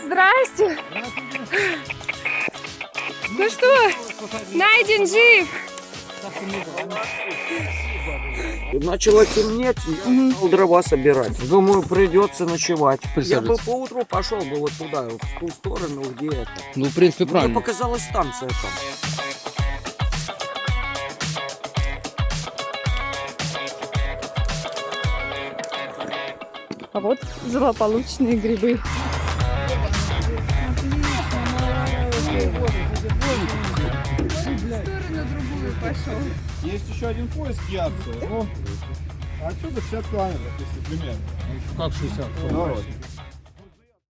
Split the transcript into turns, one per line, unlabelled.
Здрасте. Ну что, найден жив.
Начало темнеть, я стал дрова собирать. Думаю, придется ночевать. Я бы поутру пошел бы вот туда, вот в ту сторону, где это.
Ну, в принципе,
Мне
правильно.
показалась станция там.
А вот злополучные грибы.
Есть еще один поиск Ярцева, но отсюда 60 километров, если примерно.
Как 60?
Давайте.